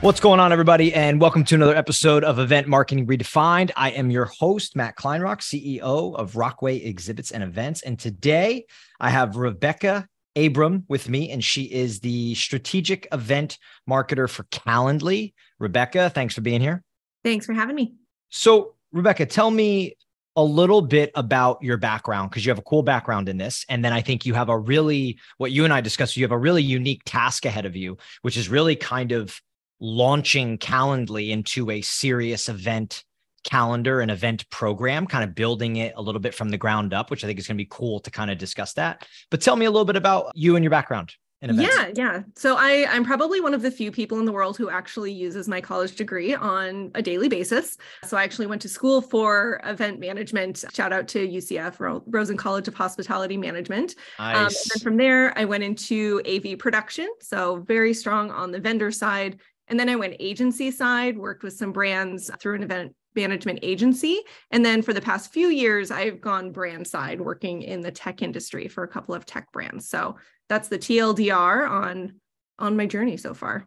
What's going on, everybody? And welcome to another episode of Event Marketing Redefined. I am your host, Matt Kleinrock, CEO of Rockway Exhibits and Events. And today I have Rebecca Abram with me, and she is the strategic event marketer for Calendly. Rebecca, thanks for being here. Thanks for having me. So, Rebecca, tell me a little bit about your background, because you have a cool background in this. And then I think you have what you and I discussed, you have a really unique task ahead of you, which is really kind of launching Calendly into a serious event calendar and event program, kind of building it a little bit from the ground up, which I think is going to be cool to kind of discuss that. But tell me a little bit about you and your background in events. Yeah. So I'm probably one of the few people in the world who actually uses my college degree on a daily basis. So I actually went to school for event management. Shout out to UCF, Rosen College of Hospitality Management. Nice. And from there, I went into AV production. So very strong on the vendor side. And then I went agency side, worked with some brands through an event management agency. And then for the past few years, I've gone brand side, working in the tech industry for a couple of tech brands. So that's the TLDR on my journey so far.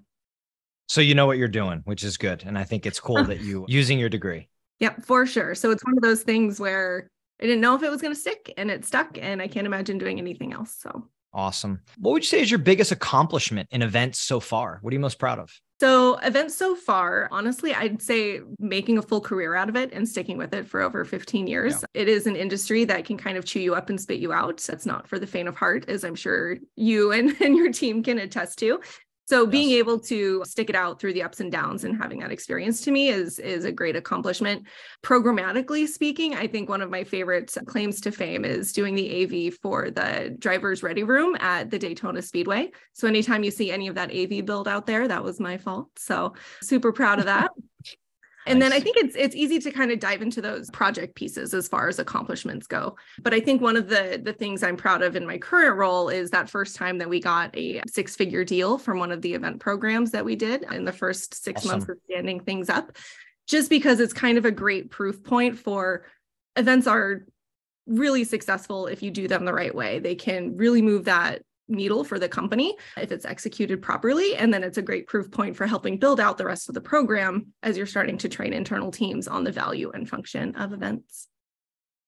So you know what you're doing, which is good. And I think it's cool that you using your degree. Yep, for sure. So it's one of those things where I didn't know if it was going to stick, and it stuck, and I can't imagine doing anything else. So awesome. What would you say is your biggest accomplishment in events so far? What are you most proud of? So events so far, honestly, I'd say making a full career out of it and sticking with it for over 15 years. Yeah. It is an industry that can kind of chew you up and spit you out. That's not for the faint of heart, as I'm sure you and your team can attest to. So being able to stick it out through the ups and downs and having that experience, to me, is a great accomplishment. Programmatically speaking, I think one of my favorite claims to fame is doing the AV for the driver's ready room at the Daytona Speedway. So anytime you see any of that AV build out there, that was my fault. So super proud of that. And then I think it's easy to kind of dive into those project pieces as far as accomplishments go. But I think one of the things I'm proud of in my current role is that first time that we got a 6-figure deal from one of the event programs that we did in the first 6 months of standing things up, just because it's kind of a great proof point for events are really successful if you do them the right way. They can really move that needle for the company if it's executed properly. And then it's a great proof point for helping build out the rest of the program as you're starting to train internal teams on the value and function of events.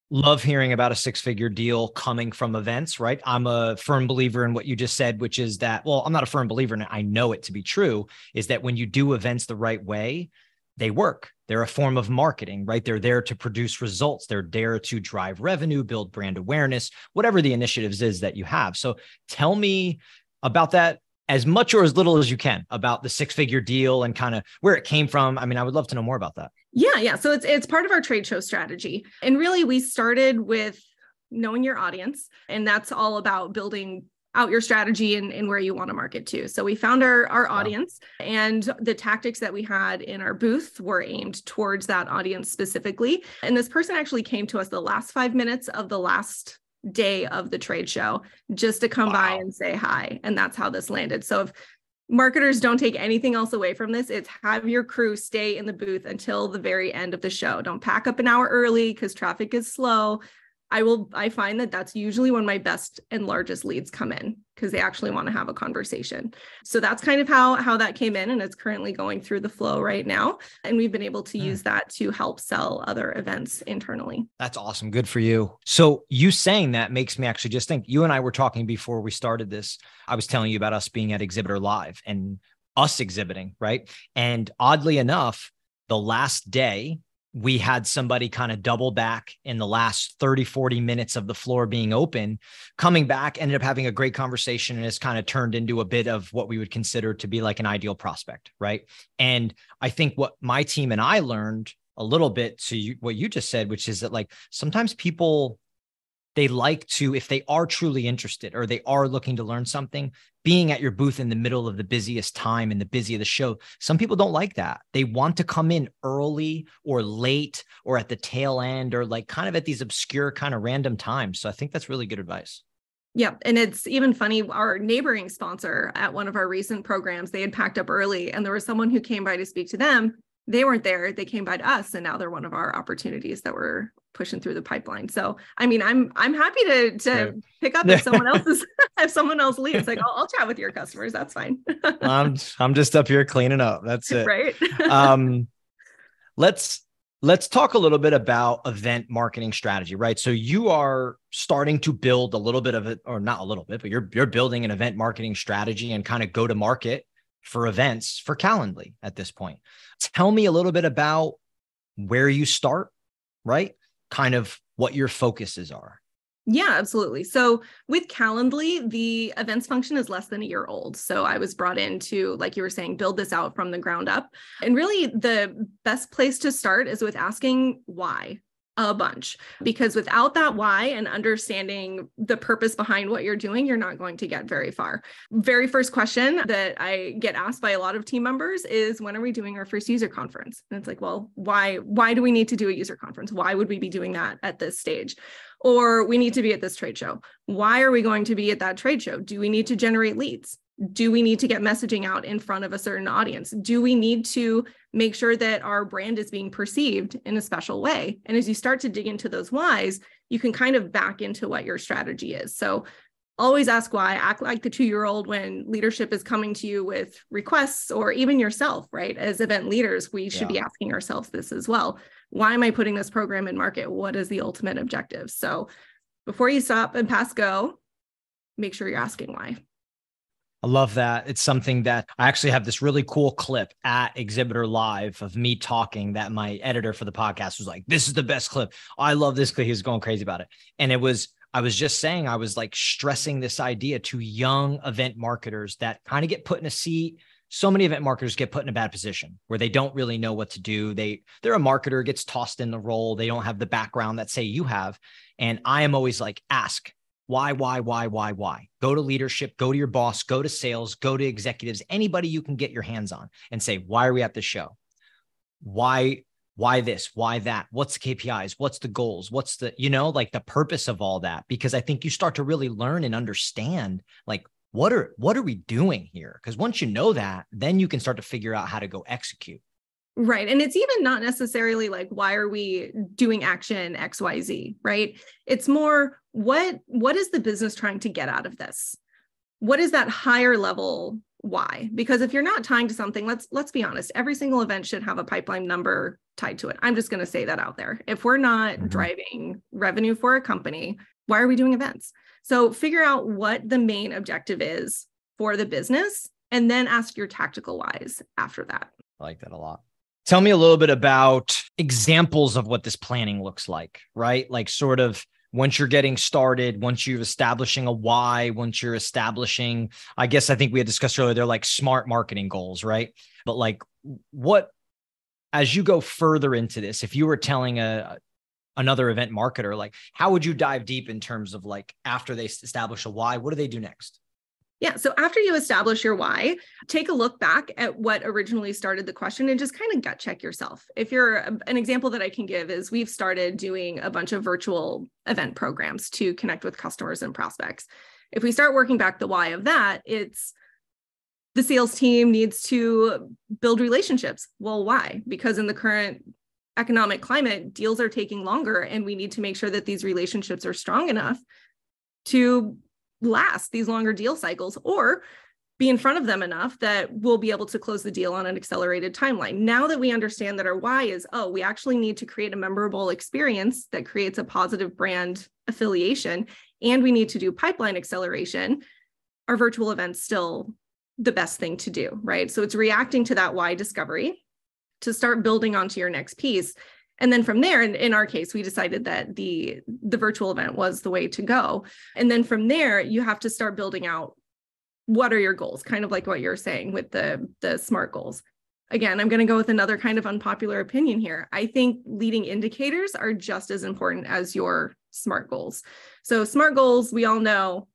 Love hearing about a 6-figure deal coming from events, right? I'm a firm believer in what you just said, which is that, well, I'm not a firm believer in it, I know it to be true, is that when you do events the right way, they work. They're a form of marketing, right? They're there to produce results. They're there to drive revenue, build brand awareness, whatever the initiatives is that you have. So tell me about that, as much or as little as you can, about the 6-figure deal and kind of where it came from. I mean, I would love to know more about that. Yeah. So it's part of our trade show strategy. And really, we started with knowing your audience, and that's all about building out your strategy and where you want to market to. So we found our audience, and the tactics that we had in our booth were aimed towards that audience specifically. And this person actually came to us the last 5 minutes of the last day of the trade show just to come by and say hi. And that's how this landed. So if marketers don't take anything else away from this, it's have your crew stay in the booth until the very end of the show. Don't pack up an hour early because traffic is slow. I find that that's usually when my best and largest leads come in, because they actually want to have a conversation. So that's kind of how that came in, and it's currently going through the flow right now. And we've been able to use that to help sell other events internally. That's awesome. Good for you. So you saying that makes me actually just think, you and I were talking before we started this. I was telling you about us being at Exhibitor Live and us exhibiting, right? And oddly enough, the last day, we had somebody kind of double back in the last 30, 40 minutes of the floor being open, coming back, ended up having a great conversation, and it's kind of turned into a bit of what we would consider to be like an ideal prospect, right? And I think what my team and I learned a little bit to what you just said, which is that like sometimes people, they like to, if they are truly interested or they are looking to learn something, being at your booth in the middle of the busiest time and the busy of the show, some people don't like that. They want to come in early or late or at the tail end or like kind of at these obscure kind of random times. So I think that's really good advice. Yeah. And it's even funny, our neighboring sponsor at one of our recent programs, they had packed up early and there was someone who came by to speak to them. They weren't there. They came by to us, and now they're one of our opportunities that we're pushing through the pipeline. So, I mean, I'm happy to pick up if someone else is, if someone else leaves, like I'll chat with your customers. That's fine. I'm just up here cleaning up. That's it. Right. Let's talk a little bit about event marketing strategy, right? So you are starting to build a little bit of it, or not a little bit, but you're building an event marketing strategy and kind of go to market for events for Calendly at this point. Tell me a little bit about where you start, right? Kind of what your focuses are. Yeah, absolutely. So with Calendly, the events function is less than a year old. So I was brought in to, like you were saying, build this out from the ground up. And really the best place to start is with asking why a bunch, because without that why and understanding the purpose behind what you're doing, you're not going to get very far. Very first question that I get asked by a lot of team members is, when are we doing our first user conference? And it's like, well, why do we need to do a user conference? Why would we be doing that at this stage? Or we need to be at this trade show. Why are we going to be at that trade show? Do we need to generate leads? Do we need to get messaging out in front of a certain audience? Do we need to make sure that our brand is being perceived in a special way? And as you start to dig into those whys, you can kind of back into what your strategy is. So always ask why. Act like the 2-year-old when leadership is coming to you with requests, or even yourself, right? As event leaders, we should be asking ourselves this as well. Why am I putting this program in market? What is the ultimate objective? So before you stop and pass go, make sure you're asking why. I love that. It's something that I actually have this really cool clip at Exhibitor Live of me talking that my editor for the podcast was like, this is the best clip. I love this clip. He was going crazy about it. And I was just saying, I was like stressing this idea to young event marketers that kind of get put in a seat. So many event marketers get put in a bad position where they don't really know what to do. They're a marketer, gets tossed in the role. They don't have the background that say you have. And I am always like, ask. Why? Go to leadership, go to your boss, go to sales, go to executives, anybody you can get your hands on and say, why are we at this show? Why this? Why that? What's the KPIs? What's the goals? What's the, like the purpose of all that? Because I think you start to really learn and understand, like, what are we doing here? Because once you know that, then you can start to figure out how to go execute. Right. And it's even not necessarily like, why are we doing action XYZ, right? It's more, what is the business trying to get out of this? What is that higher level why? Because if you're not tying to something, let's be honest, every single event should have a pipeline number tied to it. I'm just going to say that out there. If we're not driving revenue for a company, why are we doing events? So figure out what the main objective is for the business, and then ask your tactical whys after that. I like that a lot. Tell me a little bit about examples of what this planning looks like, right? Like sort of once you're getting started, once you're establishing a why, once you're establishing, I guess I think we had discussed earlier, they're like smart marketing goals, right? But like what, as you go further into this, if you were telling another event marketer, like how would you dive deep in terms of like after they establish a why, what do they do next? Yeah. So after you establish your why, take a look back at what originally started the question and just kind of gut check yourself. If you're an example that I can give is we've started doing a bunch of virtual event programs to connect with customers and prospects. If we start working back the why of that, it's the sales team needs to build relationships. Well, why? Because in the current economic climate, deals are taking longer, and we need to make sure that these relationships are strong enough to last these longer deal cycles, or be in front of them enough that we'll be able to close the deal on an accelerated timeline. Now that we understand that our why is, we actually need to create a memorable experience that creates a positive brand affiliation, and we need to do pipeline acceleration, our virtual event's still the best thing to do, right? So it's reacting to that why discovery to start building onto your next piece. And then from there, in our case, we decided that the virtual event was the way to go. And then from there, you have to start building out, what are your goals? Kind of like what you're saying with the SMART goals. Again, I'm going to go with another kind of unpopular opinion here. I think leading indicators are just as important as your SMART goals. So SMART goals, we all know,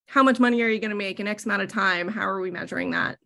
how much money are you going to make in X amount of time? How are we measuring that?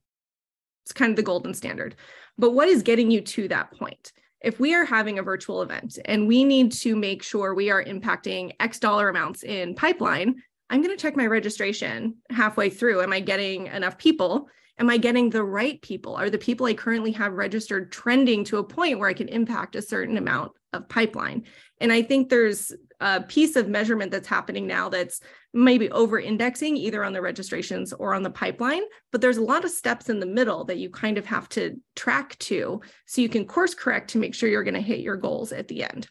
It's kind of the golden standard. But what is getting you to that point? If we are having a virtual event and we need to make sure we are impacting X dollar amounts in pipeline, I'm going to check my registration halfway through. Am I getting enough people? Am I getting the right people? Are the people I currently have registered trending to a point where I can impact a certain amount of pipeline? And I think there's a piece of measurement that's happening now that's maybe over indexing either on the registrations or on the pipeline, but there's a lot of steps in the middle that you kind of have to track to so you can course correct to make sure you're going to hit your goals at the end.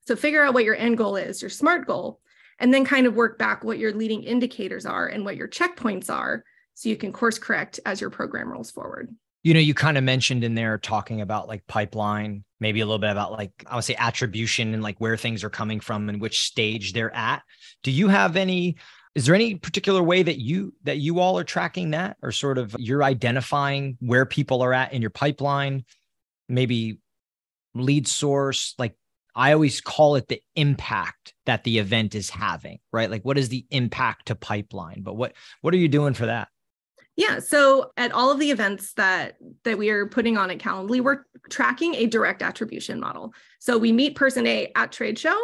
So figure out what your end goal is, your SMART goal, and then kind of work back what your leading indicators are and what your checkpoints are so you can course correct as your program rolls forward. You kind of mentioned in there talking about like pipeline, maybe a little bit about like, I would say attribution and like where things are coming from and which stage they're at. Is there any particular way that you all are tracking that, or sort of you're identifying where people are at in your pipeline, maybe lead source? Like I always call it the impact that the event is having, right? Like what is the impact to pipeline, but what are you doing for that? Yeah. So at all of the events that we are putting on at Calendly, we're tracking a direct attribution model. So we meet person A at trade show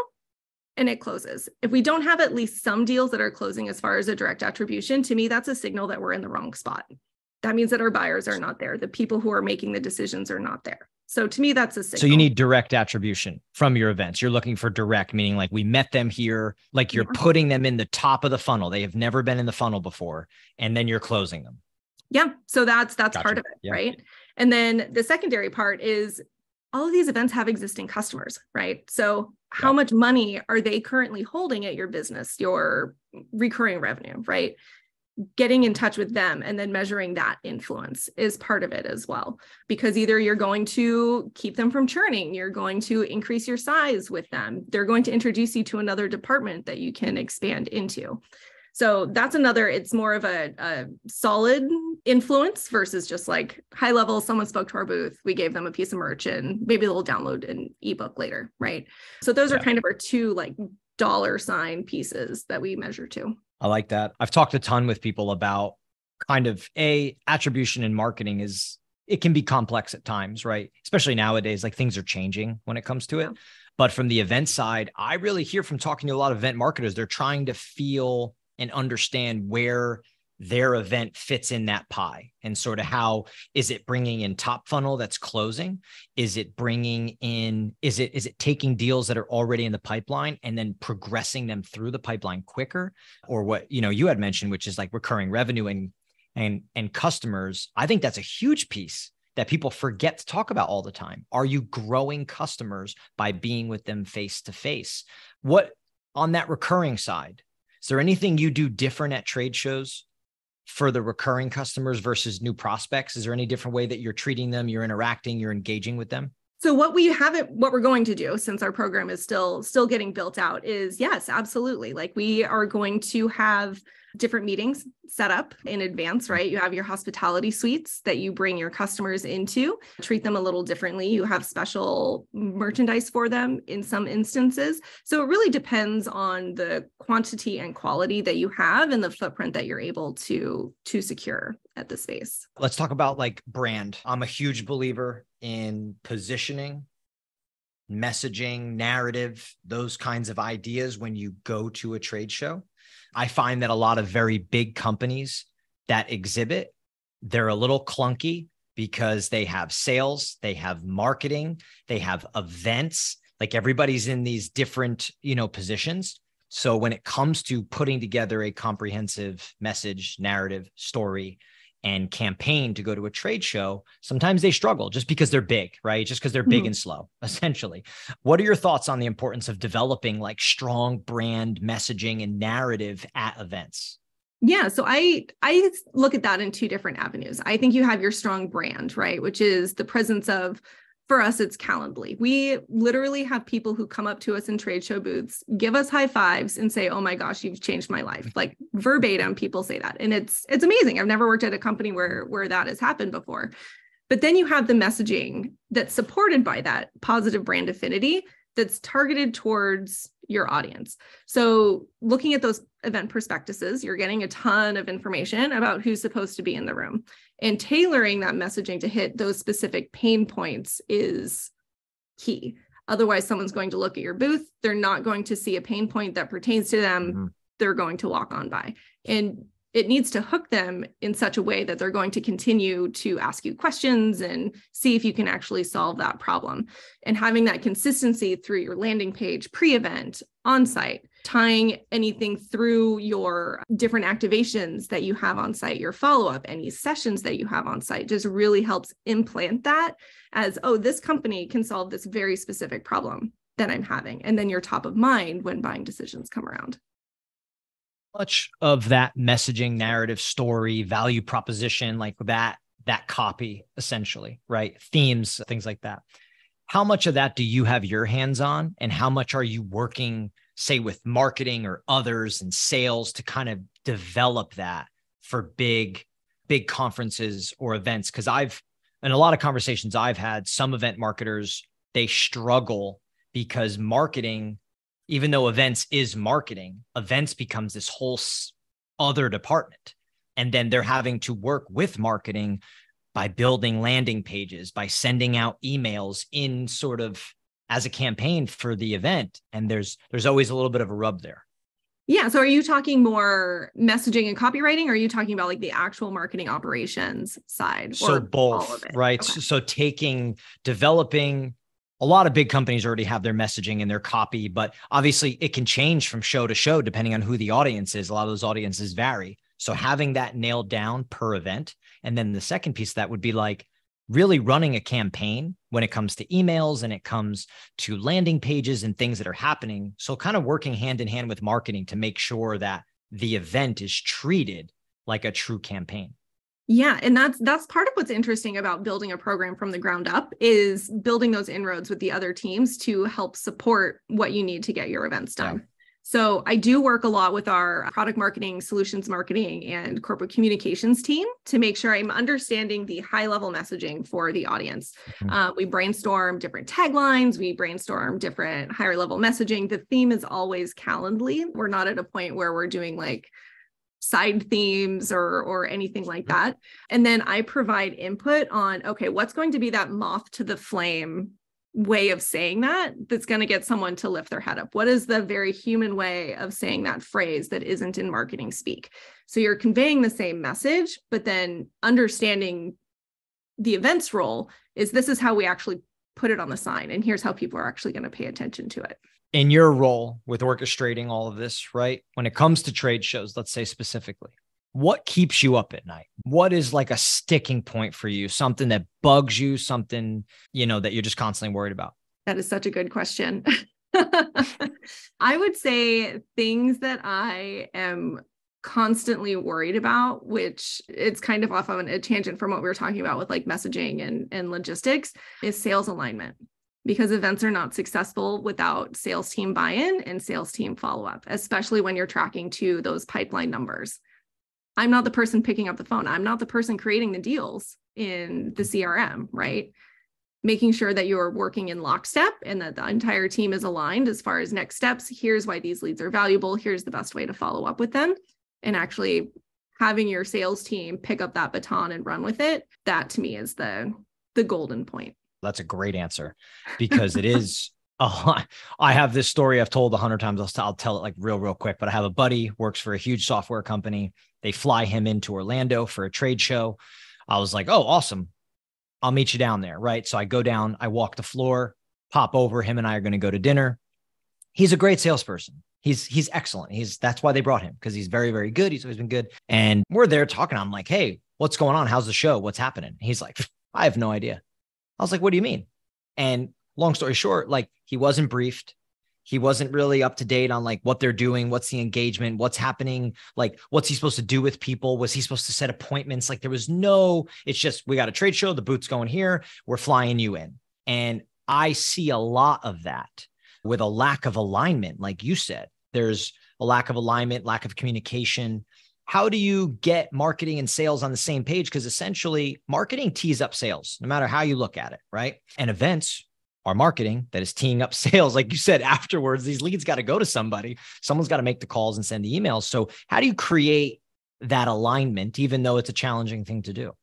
and it closes. If we don't have at least some deals that are closing as far as a direct attribution, to me, that's a signal that we're in the wrong spot. That means that our buyers are not there. The people who are making the decisions are not there. So to me, that's a signal. So you need direct attribution from your events. You're looking for direct, meaning like we met them here, like you're putting them in the top of the funnel. They have never been in the funnel before, and then you're closing them. Yeah. So that's Gotcha. part of it, Yeah. right? And then the secondary part is all of these events have existing customers, right? So how much money are they currently holding at your business, your recurring revenue, right? Getting in touch with them and then measuring that influence is part of it as well, because either you're going to keep them from churning, you're going to increase your size with them, they're going to introduce you to another department that you can expand into. So that's it's more of a solid influence versus just like high level, someone spoke to our booth, we gave them a piece of merch and maybe they'll download an ebook later, right? So those are kind of our two like $ pieces that we measure to. I like that. I've talked a ton with people about kind of attribution in marketing it can be complex at times, right? Especially nowadays, like things are changing when it comes to it. But from the event side, I really hear from talking to a lot of event marketers, they're trying to feel and understand where their event fits in that pie and sort of how is it bringing in top funnel that's closing? Is it bringing in, is it taking deals that are already in the pipeline and then progressing them through the pipeline quicker? Or what, you had mentioned, which is like recurring revenue and customers. I think that's a huge piece that people forget to talk about all the time. Are you growing customers by being with them face to face? What on that recurring side? Is there anything you do different at trade shows for the recurring customers versus new prospects? Is there any different way that you're treating them, you're interacting, you're engaging with them? So what we're going to do, since our program is still getting built out, is yes, absolutely. Like we are going to have different meetings set up in advance, right? You have your hospitality suites that you bring your customers into, treat them a little differently. You have special merchandise for them in some instances. So it really depends on the quantity and quality that you have and the footprint that you're able to secure at the space. Let's talk about like brand. I'm a huge believer in positioning, messaging, narrative, those kinds of ideas when you go to a trade show. I find that a lot of very big companies that exhibit, they're a little clunky because they have sales, they have marketing, they have events, like everybody's in these different, positions. So when it comes to putting together a comprehensive message, narrative, story, and campaign to go to a trade show, sometimes they struggle just because they're big, right? Just because they're big and slow, essentially. What are your thoughts on the importance of developing like strong brand messaging and narrative at events? Yeah, so I look at that in two different avenues. I think you have your strong brand, right? Which is the presence of, for us, it's Calendly. We literally have people who come up to us in trade show booths, give us high fives and say, oh my gosh, you've changed my life. Like verbatim, people say that. And it's amazing. I've never worked at a company where that has happened before. But then you have the messaging that's supported by that positive brand affinity that's targeted towards your audience. So looking at those event prospectuses, you're getting a ton of information about who's supposed to be in the room, and tailoring that messaging to hit those specific pain points is key. Otherwise, someone's going to look at your booth. They're not going to see a pain point that pertains to them. They're going to walk on by. And it needs to hook them in such a way that they're going to continue to ask you questions and see if you can actually solve that problem. And having that consistency through your landing page, pre-event, on-site, tying anything through your different activations that you have on site, your follow-up, any sessions that you have on site, just really helps implant that as, oh, this company can solve this very specific problem that I'm having. And then you're top of mind when buying decisions come around. Much of that messaging, narrative, story, value proposition, like that copy, essentially, right? Themes, things like that. How much of that do you have your hands on, and how much are you working, say, with marketing or others and sales to kind of develop that for big conferences or events? Because in a lot of conversations I've had, some event marketers, they struggle because marketing, even though events is marketing, events becomes this whole other department. And then they're having to work with marketing by building landing pages, by sending out emails in sort of as a campaign for the event. And there's always a little bit of a rub there. Yeah. So are you talking more messaging and copywriting, or are you talking about like the actual marketing operations side? So or both, all of it? right? Okay. So developing, a lot of big companies already have their messaging and their copy, but obviously it can change from show to show depending on who the audience is. A lot of those audiences vary. So having that nailed down per event. And then the second piece of that would be like really running a campaign when it comes to emails and it comes to landing pages and things that are happening. So kind of working hand in hand with marketing to make sure that the event is treated like a true campaign. Yeah. And that's part of what's interesting about building a program from the ground up, is building those inroads with the other teams to help support what you need to get your events done. Yeah. So I do work a lot with our product marketing, solutions marketing, and corporate communications team to make sure I'm understanding the high level messaging for the audience. Mm-hmm. We brainstorm different taglines. We brainstorm different higher level messaging. The theme is always Calendly. We're not at a point where we're doing like side themes or anything like that. And then I provide input on, okay, what's going to be that moth to the flame way of saying that's going to get someone to lift their head up? What is the very human way of saying that phrase that isn't in marketing speak? So you're conveying the same message, but then understanding the event's role is, this is how we actually put it on the sign, and here's how people are actually going to pay attention to it. In your role with orchestrating all of this, right? When it comes to trade shows, let's say specifically, what keeps you up at night? What is like a sticking point for you? Something that bugs you, something, that you're just constantly worried about? That is such a good question. I would say things that I am constantly worried about, which it's kind of off on a tangent from what we were talking about with like messaging and logistics, is sales alignment. Because events are not successful without sales team buy-in and sales team follow-up, especially when you're tracking to those pipeline numbers. I'm not the person picking up the phone. I'm not the person creating the deals in the CRM, right? Making sure that you're working in lockstep and that the entire team is aligned as far as next steps. Here's why these leads are valuable. Here's the best way to follow up with them. And actually having your sales team pick up that baton and run with it, that to me is the golden point. That's a great answer, because it is a lot. I have this story I've told 100 times. I'll tell it like real quick, but I have a buddy works for a huge software company. They fly him into Orlando for a trade show. I was like, oh, awesome. I'll meet you down there. Right. So I go down, I walk the floor, pop over. Him and I are going to go to dinner. He's a great salesperson. He's excellent. That's why they brought him, because he's very, very good. He's always been good. And we're there talking. I'm like, hey, what's going on? How's the show? What's happening? He's like, I have no idea. I was like, what do you mean? And long story short, like, he wasn't briefed. He wasn't really up to date on like what they're doing. What's the engagement? What's happening? Like, what's he supposed to do with people? Was he supposed to set appointments? Like, there was it's just, we got a trade show. The booth's going here. We're flying you in. And I see a lot of that with a lack of alignment. Like you said, there's a lack of alignment, lack of communication. How do you get marketing and sales on the same page? Because essentially marketing tees up sales, no matter how you look at it, right? And events are marketing that is teeing up sales. Like you said, afterwards, these leads got to go to somebody. Someone's got to make the calls and send the emails. So how do you create that alignment, even though it's a challenging thing to do?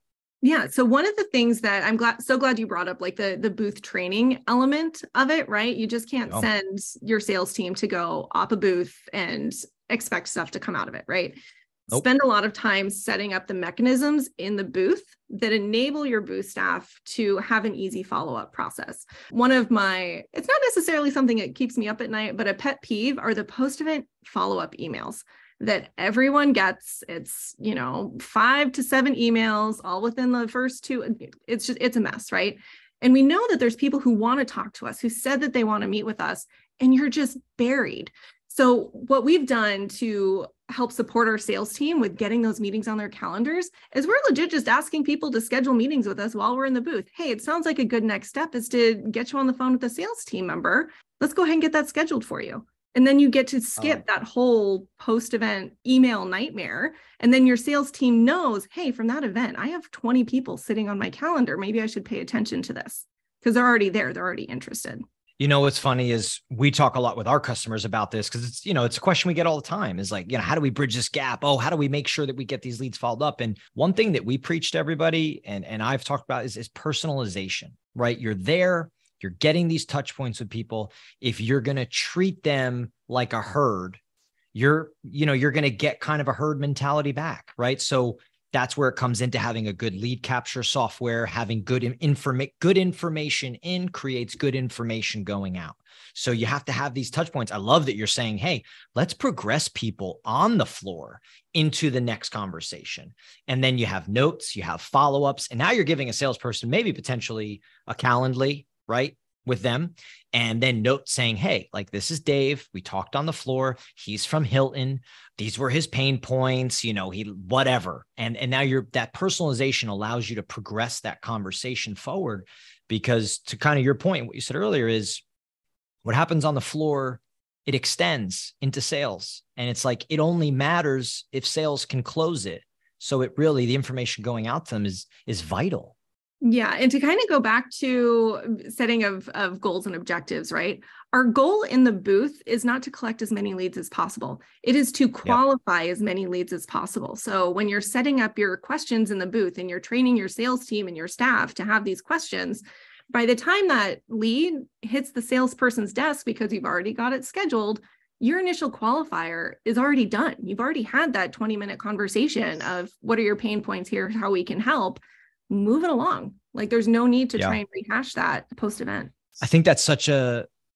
Yeah. So one of the things that I'm so glad you brought up, like the booth training element of it, right? You just can't send your sales team to go op a booth and expect stuff to come out of it, right? Nope. Spend a lot of time setting up the mechanisms in the booth that enable your booth staff to have an easy follow-up process. One of my, it's not necessarily something that keeps me up at night, but a pet peeve are the post-event follow-up emails that everyone gets. It's, 5 to 7 emails all within the first 2. It's a mess, right? And we know that there's people who want to talk to us, who said that they want to meet with us, and you're just buried. So what we've done to help support our sales team with getting those meetings on their calendars is we're legit just asking people to schedule meetings with us while we're in the booth. Hey, it sounds like a good next step is to get you on the phone with a sales team member. Let's go ahead and get that scheduled for you. And then you get to skip that whole post-event email nightmare. And then your sales team knows, hey, from that event, I have 20 people sitting on my calendar. Maybe I should pay attention to this because they're already there. They're already interested. What's funny is we talk a lot with our customers about this because it's a question we get all the time is like, how do we bridge this gap? Oh, how do we make sure that we get these leads followed up? And one thing that we preach to everybody and I've talked about is personalization, right? You're there, you're getting these touch points with people. If you're going to treat them like a herd, you're going to get kind of a herd mentality back, right? So that's where it comes into having a good lead capture software, having good information in creates good information going out. So you have to have these touch points. I love that you're saying, hey, let's progress people on the floor into the next conversation. And then you have notes, you have follow-ups, and now you're giving a salesperson maybe potentially a Calendly, right, with them. And then notes saying, hey, like this is Dave. We talked on the floor. He's from Hilton. These were his pain points, he whatever. And now that personalization allows you to progress that conversation forward because to kind of your point, what you said earlier is what happens on the floor, it extends into sales. And it's like, it only matters if sales can close it. So the information going out to them is vital. Yeah. And to kind of go back to setting of goals and objectives, right? Our goal in the booth is not to collect as many leads as possible. It is to qualify as many leads as possible. So when you're setting up your questions in the booth and you're training your sales team and your staff to have these questions, by the time that lead hits the salesperson's desk, because you've already got it scheduled, your initial qualifier is already done. You've already had that 20-minute conversation of what are your pain points here, how we can help. Move it along. Like there's no need to try and rehash that post-event. I think that's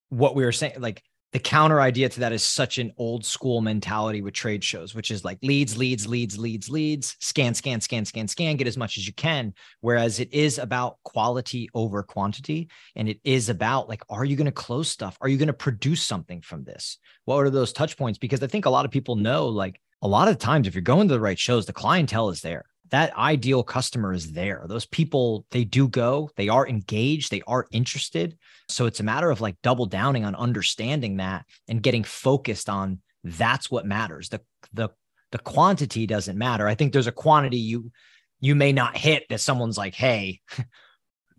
what we were saying, like the counter idea to that is such an old school mentality with trade shows, which is like leads, scan, get as much as you can. Whereas it is about quality over quantity. And it is about like, are you going to close stuff? Are you going to produce something from this? What are those touch points? Because I think a lot of people know, like a lot of times, if you're going to the right shows, the clientele is there. That ideal customer is there. Those people, they do go, they are engaged, they are interested. So it's a matter of like double downing on understanding that and getting focused on that's what matters. The quantity doesn't matter. I think there's a quantity you may not hit that someone's like, hey,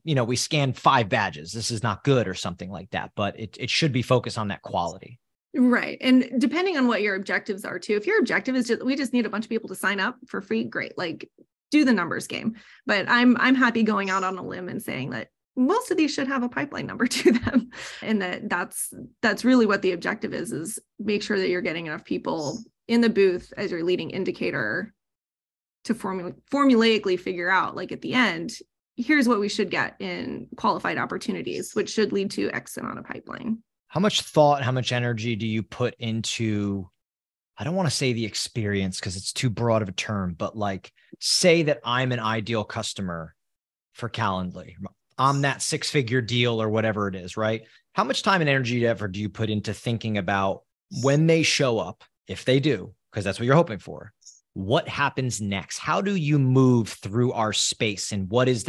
we scanned 5 badges. This is not good or something like that. But it should be focused on that quality. Right. And depending on what your objectives are too, if your objective is we just need a bunch of people to sign up for free, great. Like do the numbers game. But I'm happy going out on a limb and saying that most of these should have a pipeline number to them. And that's really what the objective is make sure that you're getting enough people in the booth as your leading indicator to formulaically figure out, like at the end, here's what we should get in qualified opportunities, which should lead to X amount of pipeline. How much thought, how much energy do you put into, I don't want to say the experience because it's too broad of a term, but like say that I'm an ideal customer for Calendly. I'm that 6-figure deal or whatever it is, right? How much time and energy ever do you put into thinking about when they show up, if they do, because that's what you're hoping for, what happens next? How do you move through our space? And what is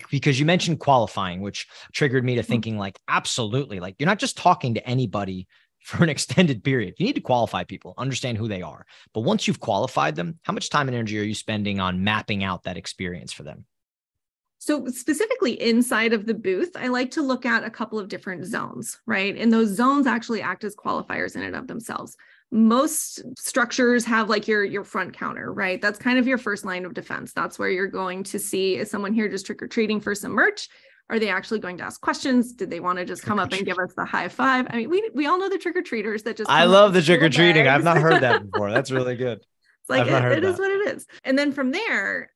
because you mentioned qualifying, which triggered me to thinking like, absolutely. Like you're not just talking to anybody for an extended period. You need to qualify people, understand who they are. But once you've qualified them, how much time and energy are you spending on mapping out that experience for them? So specifically inside of the booth, I like to look at a couple of different zones, right? And those zones actually act as qualifiers in and of themselves. Most structures have like your front counter, right? That's kind of your first line of defense. That's where you're going to see, is someone here just trick-or-treating for some merch? Are they actually going to ask questions? Did they want to just come up and give us the high five? I mean, we all know the trick-or-treaters that just— I love the trick-or-treating. I've not heard that before. That's really good. It's like, I've not heard it is that. what it is. And then from there,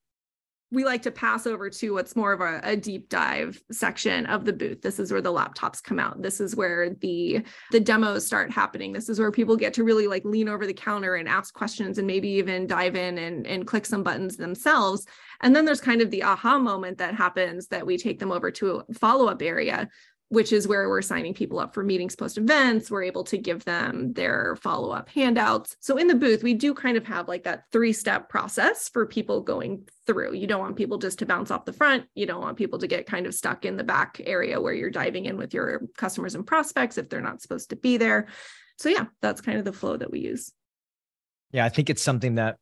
we like to pass over to what's more of a deep dive section of the booth. This is where the laptops come out. This is where the demos start happening. This is where people get to really like lean over the counter and ask questions and maybe even dive in and click some buttons themselves. And then there's kind of the aha moment that happens that we take them over to a follow-up area, which is where we're signing people up for meetings post events. We're able to give them their follow-up handouts. So in the booth, we do kind of have like that 3-step process for people going through. You don't want people just to bounce off the front. You don't want people to get kind of stuck in the back area where you're diving in with your customers and prospects if they're not supposed to be there. So yeah, that's kind of the flow that we use. Yeah, I think it's something that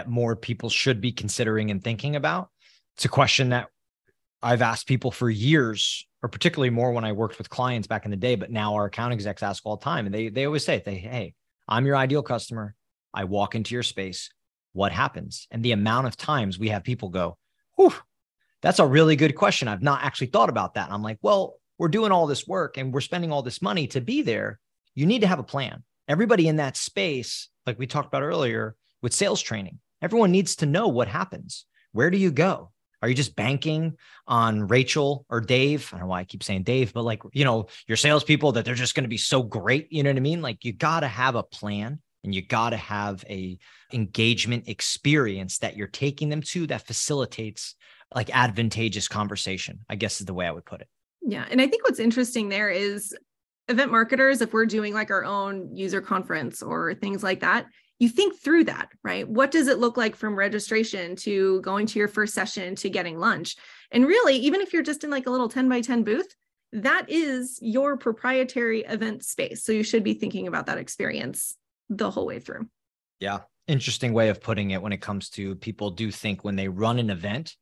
more people should be considering and thinking about. It's a question that I've asked people for years, or particularly more when I worked with clients back in the day, but now our account execs ask all the time. And they always say, hey, I'm your ideal customer. I walk into your space. What happens? And the amount of times we have people go, whew, that's a really good question. I've not actually thought about that. And I'm like, well, we're doing all this work and we're spending all this money to be there. You need to have a plan. Everybody in that space, like we talked about earlier with sales training, everyone needs to know what happens. Where do you go? Are you just banking on Rachel or Dave? I don't know why I keep saying Dave, but like, your salespeople that they're just going to be so great. You know what I mean? Like you got to have a plan and you got to have a engagement experience that you're taking them to that facilitates like advantageous conversation, I guess is the way I would put it. Yeah. And I think what's interesting there is event marketers, if we're doing like our own user conference or things like that, you think through that, right? What does it look like from registration to going to your first session to getting lunch? And really, even if you're just in like a little 10 by 10 booth, that is your proprietary event space. So you should be thinking about that experience the whole way through. Yeah. Interesting way of putting it when it comes to people do think when they run an event,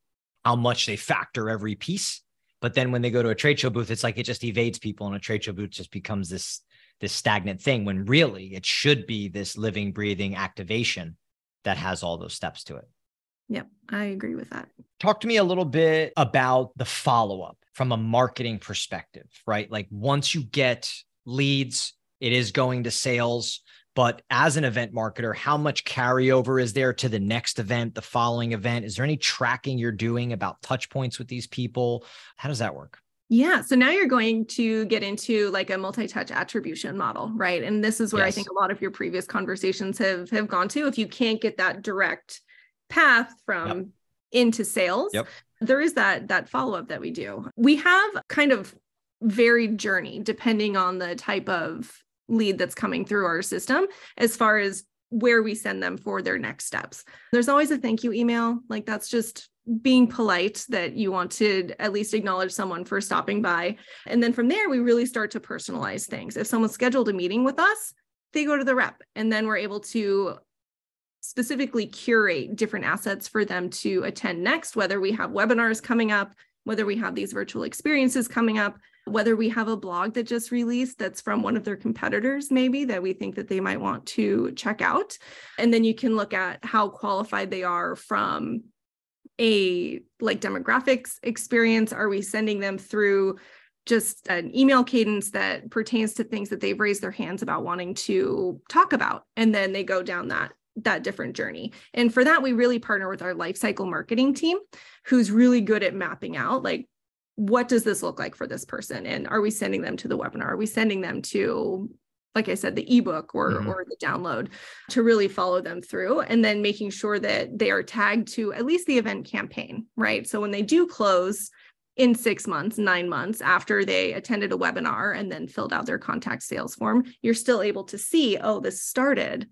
how much they factor every piece. But then when they go to a trade show booth, it's like it just evades people and a trade show booth just becomes this stagnant thing when really it should be this living, breathing activation that has all those steps to it. Yep, I agree with that. Talk to me a little bit about the follow-up from a marketing perspective, right? Like once you get leads, it is going to sales, but as an event marketer, how much carryover is there to the next event, the following event? Is there any tracking you're doing about touch points with these people? How does that work? Yeah. So now you're going to get into like a multi-touch attribution model, right? And this is where I think a lot of your previous conversations have gone to. If you can't get that direct path from into sales, there is that follow-up that we do. We have kind of varied journey depending on the type of lead that's coming through our system as far as where we send them for their next steps. There's always a thank you email. Like that's just being polite that you want to at least acknowledge someone for stopping by. And then from there, we really start to personalize things. If someone scheduled a meeting with us, they go to the rep, and then we're able to specifically curate different assets for them to attend next, whether we have webinars coming up, whether we have these virtual experiences coming up, whether we have a blog that just released that's from one of their competitors, maybe that we think that they might want to check out. And then you can look at how qualified they are from a like demographics experience. Are we sending them through just an email cadence that pertains to things that they've raised their hands about wanting to talk about? And then they go down that different journey. And for that, we really partner with our lifecycle marketing team, who's really good at mapping out like, what does this look like for this person? And are we sending them to the webinar? Are we sending them to, like I said, the ebook or the download to really follow them through, and then making sure that they are tagged to at least the event campaign, right? So when they do close in 6 months, 9 months after they attended a webinar and then filled out their contact sales form, you're still able to see, oh, this started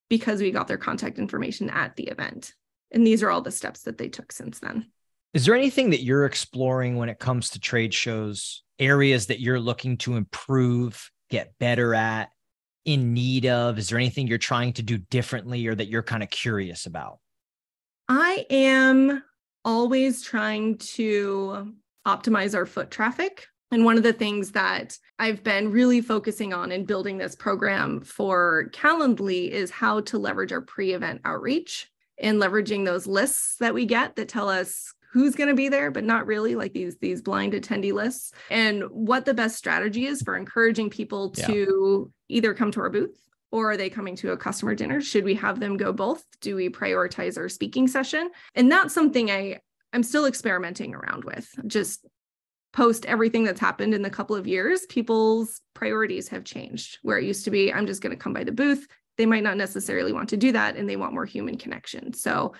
because we got their contact information at the event. And these are all the steps that they took since then. Is there anything that you're exploring when it comes to trade shows, areas that you're looking to improve, get better at, in need of? Is there anything you're trying to do differently or that you're kind of curious about? I am always trying to optimize our foot traffic. And one of the things that I've been really focusing on in building this program for Calendly is how to leverage our pre-event outreach and leveraging those lists that we get that tell us who's going to be there, but not really, like these blind attendee lists, and what the best strategy is for encouraging people to either come to our booth or are they coming to a customer dinner? Should we have them go both? Do we prioritize our speaking session? And that's something I'm still experimenting around with. Just post everything that's happened in the couple of years, people's priorities have changed. Where it used to be, I'm just going to come by the booth. They might not necessarily want to do that, and they want more human connection. So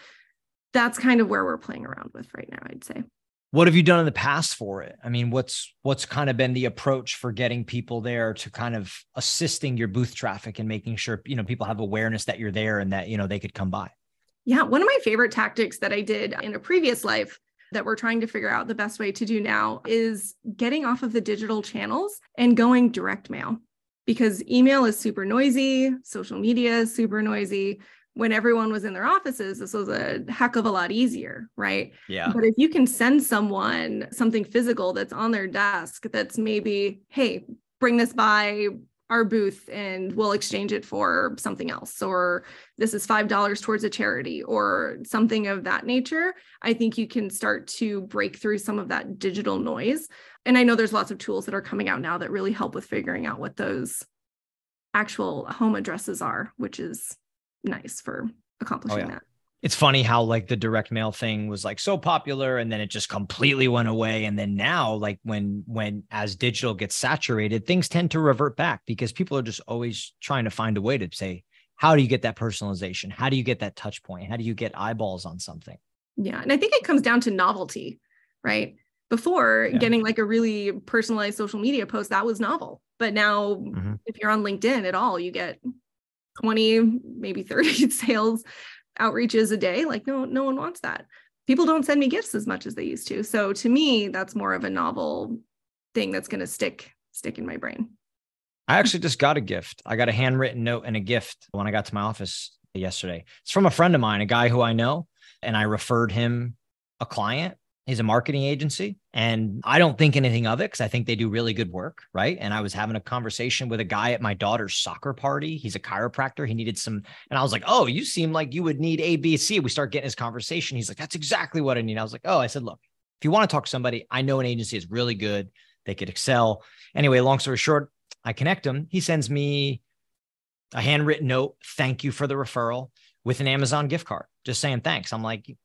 that's kind of where we're playing around with right now, I'd say. What have you done in the past for it? I mean, what's kind of been the approach for getting people there to kind of assisting your booth traffic and making sure, people have awareness that you're there and that, they could come by? Yeah. One of my favorite tactics that I did in a previous life that we're trying to figure out the best way to do now is getting off of the digital channels and going direct mail, because email is super noisy. Social media is super noisy. When everyone was in their offices, this was a heck of a lot easier, right? Yeah. But if you can send someone something physical that's on their desk, that's maybe, hey, bring this by our booth and we'll exchange it for something else, or this is $5 towards a charity or something of that nature, I think you can start to break through some of that digital noise. And I know there's lots of tools that are coming out now that really help with figuring out what those actual home addresses are, which is nice for accomplishing that. It's funny how like the direct mail thing was like so popular and then it just completely went away. And then now, like when as digital gets saturated, things tend to revert back because people are just always trying to find a way to say, how do you get that personalization? How do you get that touch point? How do you get eyeballs on something? Yeah. And I think it comes down to novelty, right? Before, getting like a really personalized social media post, that was novel. But now if you're on LinkedIn at all, you get 20, maybe 30 sales outreaches a day. Like no one wants that. People don't send me gifts as much as they used to. So to me, that's more of a novel thing that's going to stick in my brain. I actually just got a gift. I got a handwritten note and a gift when I got to my office yesterday. It's from a friend of mine, a guy who I know, and I referred him a client. He's a marketing agency, and I don't think anything of it because I think they do really good work, right? And I was having a conversation with a guy at my daughter's soccer party. He's a chiropractor. He needed some, and I was like, oh, you seem like you would need A, B, C. We start getting his conversation. He's like, that's exactly what I need. I was like, oh, I said, look, if you want to talk to somebody, I know an agency is really good. They could excel. Anyway, long story short, I connect him. He sends me a handwritten note. Thank you for the referral with an Amazon gift card, just saying thanks. I'm like,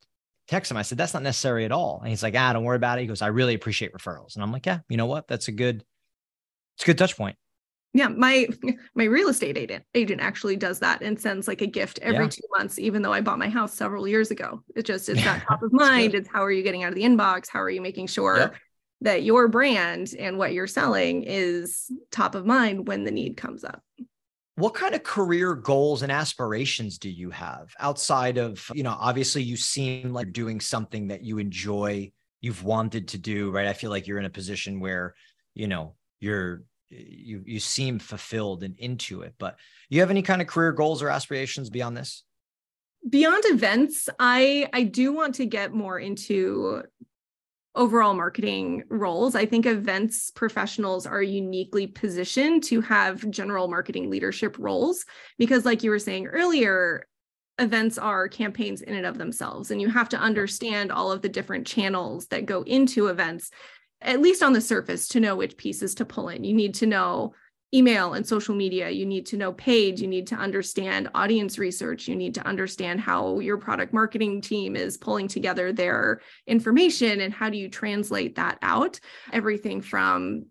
text him. I said, that's not necessary at all. And he's like, don't worry about it. He goes, I really appreciate referrals. And I'm like, yeah, you know what? It's a good touch point. Yeah. My real estate agent actually does that and sends like a gift every 2 months, even though I bought my house several years ago. It's that top of mind. It's how are you getting out of the inbox? How are you making sure that your brand and what you're selling is top of mind when the need comes up? What kind of career goals and aspirations do you have outside of, obviously you seem like you're doing something that you enjoy, you've wanted to do, right? I feel like you're in a position where, you seem fulfilled and into it, but you have any kind of career goals or aspirations beyond this? Beyond events, I do want to get more into overall marketing roles. I think events professionals are uniquely positioned to have general marketing leadership roles because, like you were saying earlier, events are campaigns in and of themselves, and you have to understand all of the different channels that go into events, at least on the surface, to know which pieces to pull in. You need to know email and social media. You need to know paid. You need to understand audience research. You need to understand how your product marketing team is pulling together their information and how do you translate that out. Everything from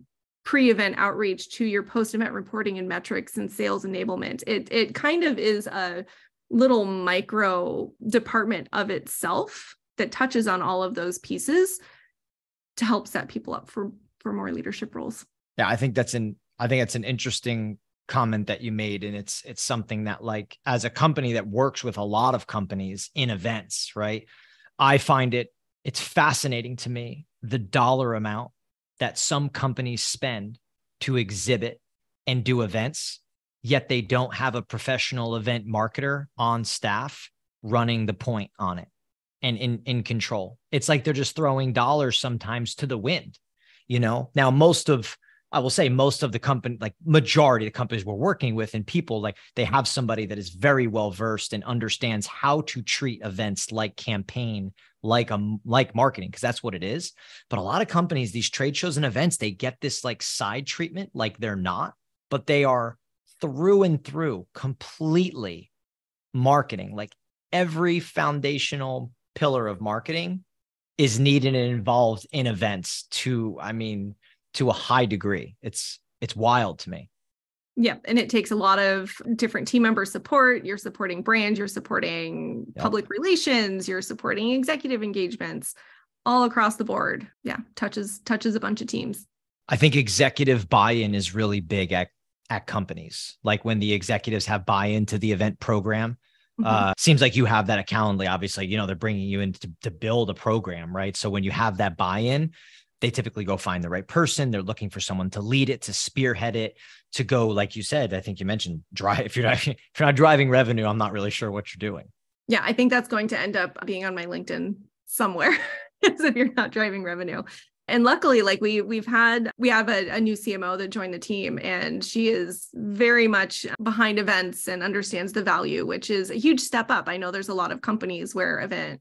pre-event outreach to your post-event reporting and metrics and sales enablement. It kind of is a little micro department of itself that touches on all of those pieces to help set people up for more leadership roles. Yeah, I think that's an interesting comment that you made. And it's something that, like, as a company that works with a lot of companies in events, right? I find it's fascinating to me, the dollar amount that some companies spend to exhibit and do events, yet they don't have a professional event marketer on staff running the point on it and in control. It's like they're just throwing dollars sometimes to the wind, Now, I will say most of the company, like majority of the companies we're working with and people, like they have somebody that is very well versed and understands how to treat events like campaign, like marketing, because that's what it is. But a lot of companies, these trade shows and events, they get this like side treatment, like they're not, but they are through and through, completely marketing. Like every foundational pillar of marketing is needed and involved in events to a high degree. It's wild to me. Yeah. And it takes a lot of different team member support. You're supporting brand, you're supporting public relations, you're supporting executive engagements all across the board. Yeah. Touches a bunch of teams. I think executive buy-in is really big at companies. Like when the executives have buy-in to the event program, seems like you have that at Calendly. Obviously, they're bringing you in to build a program, right? So when you have that buy-in, they typically go find the right person. They're looking for someone to lead it, to spearhead it, to go, like you said, I think you mentioned, drive. If you're not driving revenue, I'm not really sure what you're doing. Yeah, I think that's going to end up being on my LinkedIn somewhere, as if you're not driving revenue. And luckily, like we have a new CMO that joined the team, and she is very much behind events and understands the value, which is a huge step up. I know there's a lot of companies where event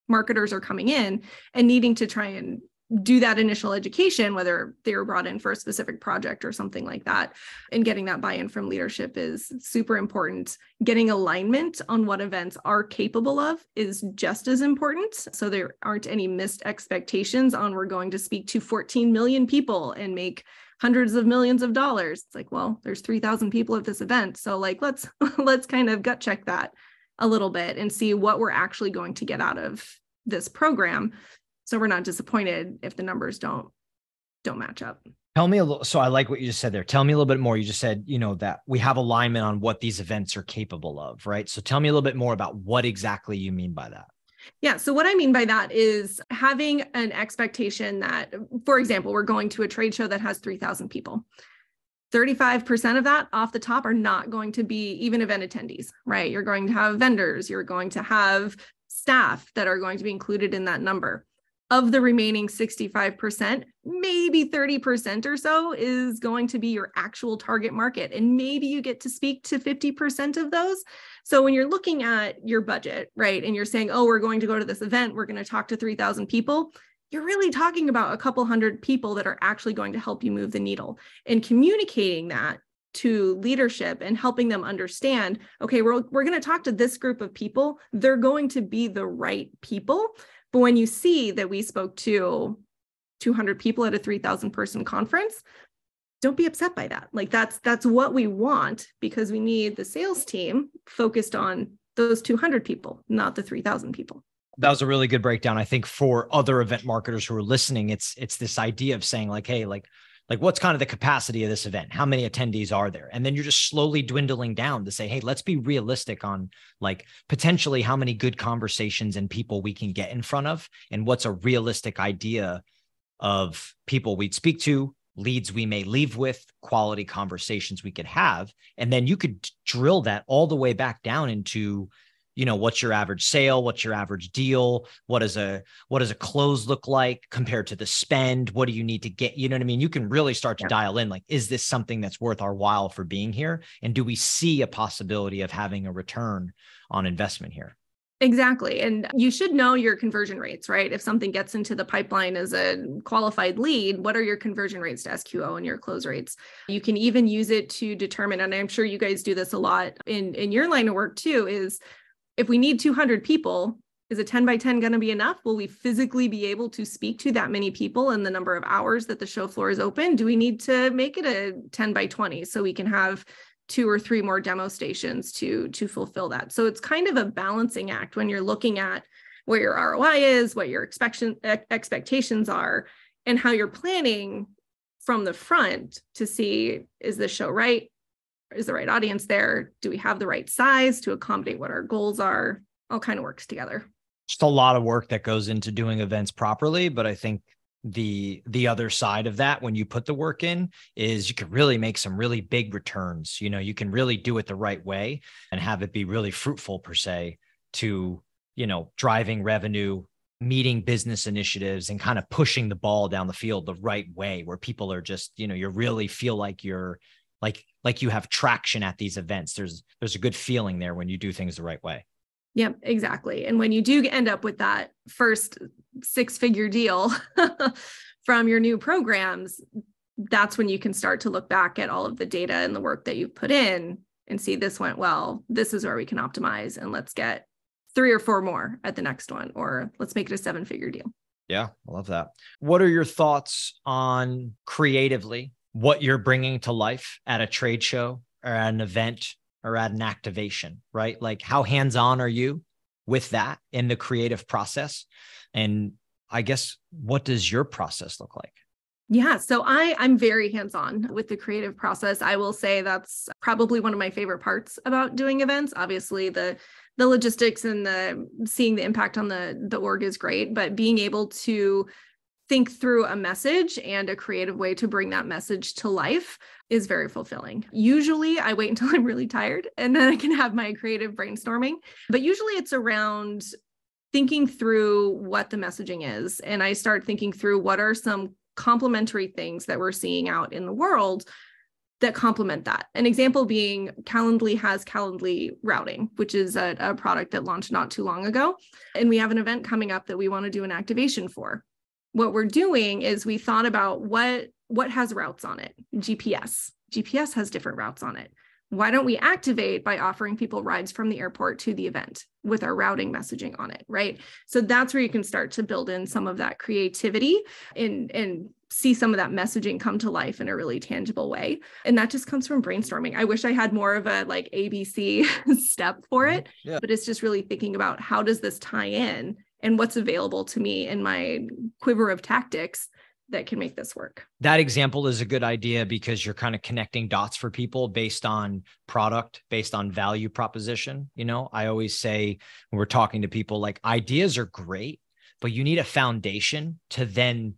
marketers are coming in and needing to try and do that initial education, whether they were brought in for a specific project or something like that. And getting that buy-in from leadership is super important. Getting alignment on what events are capable of is just as important. So there aren't any missed expectations on we're going to speak to 14 million people and make hundreds of millions of dollars. It's like, well, there's 3,000 people at this event. So like, let's kind of gut check that a little bit and see what we're actually going to get out of this program, so we're not disappointed if the numbers don't match up. Tell me a little. So I like what you just said there. Tell me a little bit more. You just said, that we have alignment on what these events are capable of, right? So tell me a little bit more about what exactly you mean by that. Yeah. So what I mean by that is having an expectation that, for example, we're going to a trade show that has 3,000 people. 35% of that off the top are not going to be even event attendees, right? You're going to have vendors, you're going to have staff that are going to be included in that number. Of the remaining 65%, maybe 30% or so is going to be your actual target market. And maybe you get to speak to 50% of those. So when you're looking at your budget, right, and you're saying, oh, we're going to go to this event, we're going to talk to 3,000 people, you're really talking about a couple hundred people that are actually going to help you move the needle. And communicating that to leadership and helping them understand, okay, we're going to talk to this group of people. They're going to be the right people. But when you see that we spoke to 200 people at a 3,000 person conference, don't be upset by that. Like that's what we want, because we need the sales team focused on those 200 people, not the 3,000 people. That was a really good breakdown. I think for other event marketers who are listening, it's this idea of saying like, hey, like what's kind of the capacity of this event? How many attendees are there? And then you're just slowly dwindling down to say, hey, let's be realistic on like potentially how many good conversations and people we can get in front of, and what's a realistic idea of people we'd speak to, leads we may leave with, quality conversations we could have. And then you could drill that all the way back down into, what's your average sale? What's your average deal? What does a close look like compared to the spend? What do you need to get? You know what I mean? You can really start to dial in, like, is this something that's worth our while for being here? And do we see a possibility of having a return on investment here? Exactly. And you should know your conversion rates, right? If something gets into the pipeline as a qualified lead, what are your conversion rates to SQO and your close rates? You can even use it to determine, and I'm sure you guys do this a lot in your line of work too, is if we need 200 people, is a 10 by 10 going to be enough? Will we physically be able to speak to that many people in the number of hours that the show floor is open? Do we need to make it a 10 by 20 so we can have 2 or 3 more demo stations to fulfill that? So it's kind of a balancing act when you're looking at where your ROI is, what your expectations are, and how you're planning from the front to see, is this show right? Is the right audience there? Do we have the right size to accommodate what our goals are? All kind of works together. Just a lot of work that goes into doing events properly. But I think the other side of that, when you put the work in, is you can really make some really big returns. You can really do it the right way and have it be really fruitful per se to, driving revenue, meeting business initiatives, and kind of pushing the ball down the field the right way, where people are just, you really feel like you're like you have traction at these events. There's a good feeling there when you do things the right way. Yep, exactly. And when you do end up with that first 6-figure deal from your new programs, that's when you can start to look back at all of the data and the work that you've put in and see this went well, this is where we can optimize, and let's get 3 or 4 more at the next one, or let's make it a 7-figure deal. Yeah, I love that. What are your thoughts on creatively what you're bringing to life at a trade show or at an event or at an activation, right? Like how hands-on are you with that in the creative process? And I guess, what does your process look like? Yeah, so I'm very hands-on with the creative process. I will say that's probably one of my favorite parts about doing events. Obviously, the logistics and the seeing the impact on the org is great, but being able to think through a message and a creative way to bring that message to life is very fulfilling. Usually I wait until I'm really tired and then I can have my creative brainstorming, but usually it's around thinking through what the messaging is. And I start thinking through what are some complementary things that we're seeing out in the world that complement that. An example being Calendly has Calendly routing, which is a product that launched not too long ago. And we have an event coming up that we want to do an activation for. What we're doing is we thought about what has routes on it. GPS. GPS has different routes on it. Why don't we activate by offering people rides from the airport to the event with our routing messaging on it, right? So that's where you can start to build in some of that creativity and see some of that messaging come to life in a really tangible way. And that just comes from brainstorming. I wish I had more of a like ABC step for it, but it's just really thinking about how does this tie in and what's available to me in my quiver of tactics that can make this work. That example is a good idea because you're kind of connecting dots for people based on product, based on value proposition. You know, I always say when we're talking to people, like ideas are great, but you need a foundation to then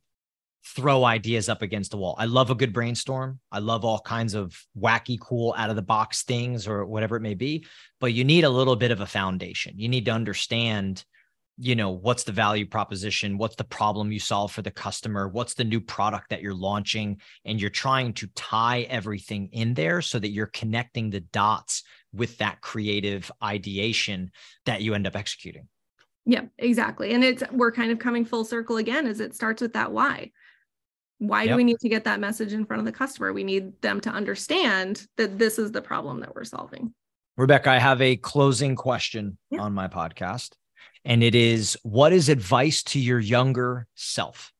throw ideas up against the wall. I love a good brainstorm. I love all kinds of wacky, cool, out of the box things or whatever it may be, but you need a little bit of a foundation. You need to understand, you know, what's the value proposition? What's the problem you solve for the customer? What's the new product that you're launching? And you're trying to tie everything in there so that you're connecting the dots with that creative ideation that you end up executing. Yeah, exactly. And we're kind of coming full circle again, as it starts with that why. Why do we need to get that message in front of the customer? We need them to understand that this is the problem that we're solving. Rebecca, I have a closing question on my podcast. And it is, what is advice to your younger self?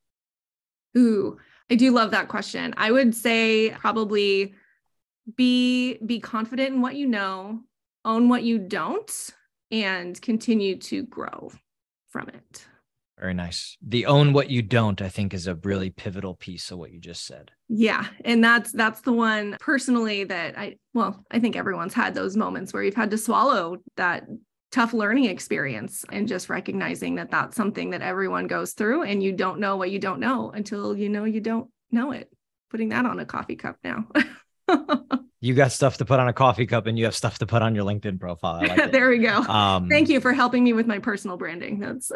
Ooh, I do love that question. I would say probably be confident in what you know, own what you don't, and continue to grow from it. Very nice. The own what you don't, I think, is a really pivotal piece of what you just said. Yeah. And that's the one personally that I think everyone's had those moments where you've had to swallow that tough learning experience and just recognizing that that's something that everyone goes through, and you don't know what you don't know until you know you don't know it. Putting that on a coffee cup now. You got stuff to put on a coffee cup and you have stuff to put on your LinkedIn profile. I like it. There we go. Thank you for helping me with my personal branding. That's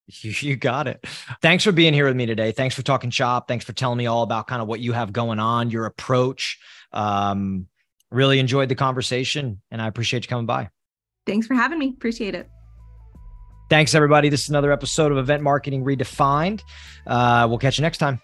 You got it. Thanks for being here with me today. Thanks for talking shop. Thanks for telling me all about kind of what you have going on, your approach. Really enjoyed the conversation, and I appreciate you coming by. Thanks for having me. Appreciate it. Thanks, everybody. This is another episode of Event Marketing Redefined. We'll catch you next time.